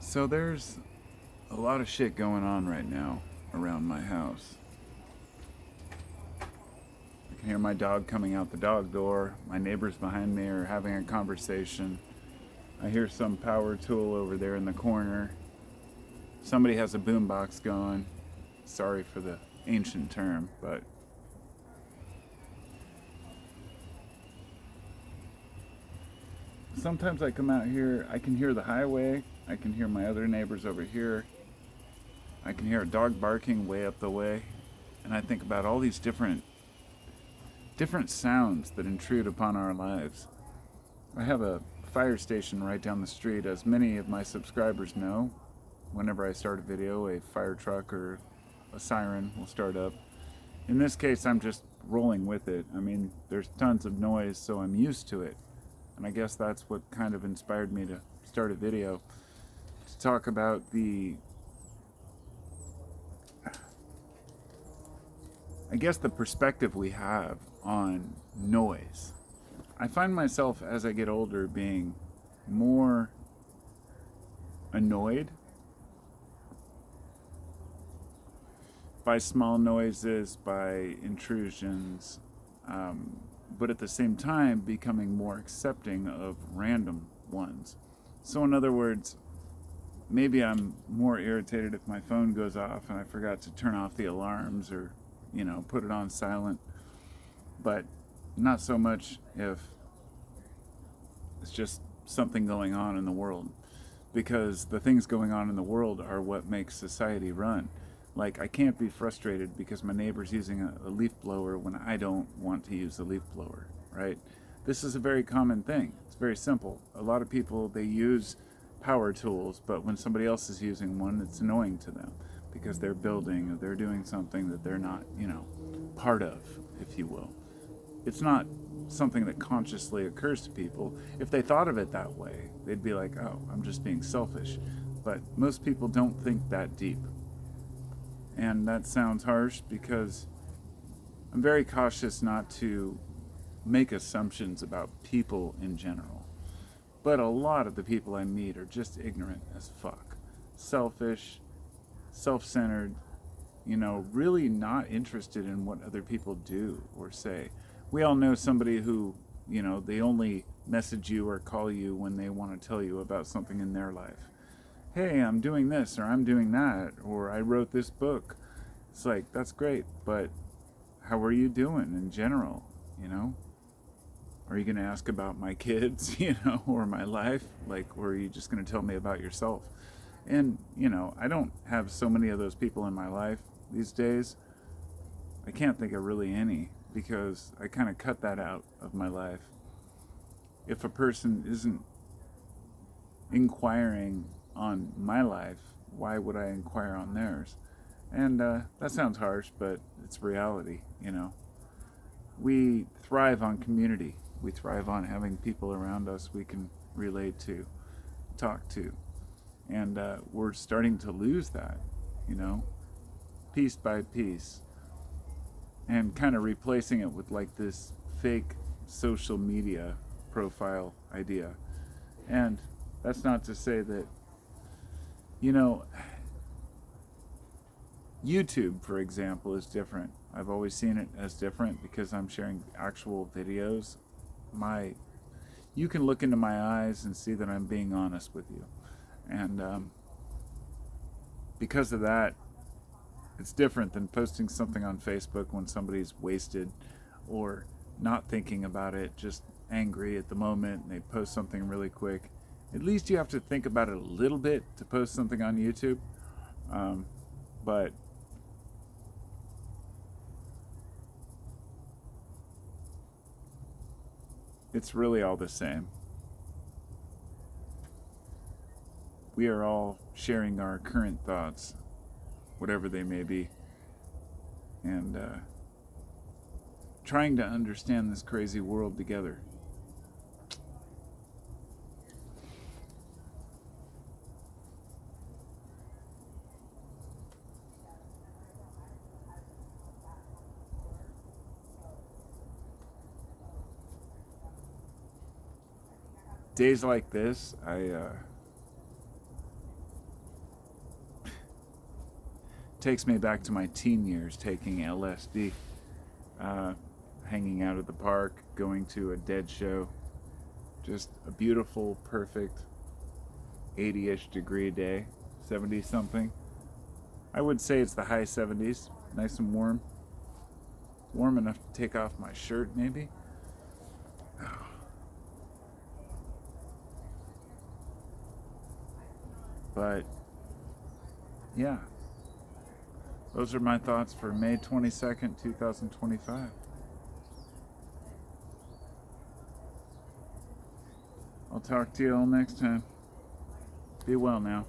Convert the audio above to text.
So there's a lot of shit going on right now around my house. I can hear my dog coming out the dog door. My neighbors behind me are having a conversation. I hear some power tool over there in the corner. Somebody has a boombox going. Sorry for the ancient term, but sometimes I come out here, I can hear the highway. I can hear my other neighbors over here. I can hear a dog barking way up the way. And I think about all these different sounds that intrude upon our lives. I have a fire station right down the street. As many of my subscribers know, whenever I start a video, a fire truck or a siren will start up. In this case, I'm just rolling with it. I mean, there's tons of noise, so I'm used to it. And I guess that's what kind of inspired me to start a video to talk about the perspective we have on noise. I find myself as I get older being more annoyed by small noises, by intrusions, but at the same time becoming more accepting of random ones. So, in other words, maybe I'm more irritated if my phone goes off and I forgot to turn off the alarms or, put it on silent, but not so much if it's just something going on in the world, because the things going on in the world are what makes society run. Like, I can't be frustrated because my neighbor's using a leaf blower when I don't want to use a leaf blower, right? This is a very common thing. It's very simple. A lot of people, they use power tools, but when somebody else is using one, it's annoying to them because they're building or they're doing something that they're not, part of, if you will. It's not something that consciously occurs to people. If they thought of it that way, they'd be like, oh, I'm just being selfish. But most people don't think that deep. And that sounds harsh because I'm very cautious not to make assumptions about people in general. But a lot of the people I meet are just ignorant as fuck. Selfish, self-centered, really not interested in what other people do or say. We all know somebody who, they only message you or call you when they want to tell you about something in their life. Hey, I'm doing this or I'm doing that or I wrote this book. It's like, that's great, but how are you doing in general, Are you going to ask about my kids, or my life? Like, or are you just going to tell me about yourself? And, I don't have so many of those people in my life these days. I can't think of really any because I kind of cut that out of my life. If a person isn't inquiring on my life, why would I inquire on theirs? And that sounds harsh, but it's reality, We thrive on community. We thrive on having people around us we can relate to, talk to. And we're starting to lose that, piece by piece. And kind of replacing it with like this fake social media profile idea. And that's not to say that, YouTube, for example, is different. I've always seen it as different because I'm sharing actual videos. You can look into my eyes and see that I'm being honest with you. And because of that, it's different than posting something on Facebook when somebody's wasted or not thinking about it, just angry at the moment, and they post something really quick. At least you have to think about it a little bit to post something on YouTube. But it's really all the same. We are all sharing our current thoughts, whatever they may be, and trying to understand this crazy world together. Days like this, takes me back to my teen years taking LSD, hanging out at the park, going to a Dead show. Just a beautiful, perfect 80-ish degree day, 70 something. I would say it's the high 70s, nice and warm. Warm enough to take off my shirt, maybe. But, yeah. Those are my thoughts for May 22nd, 2025. I'll talk to you all next time. Be well now.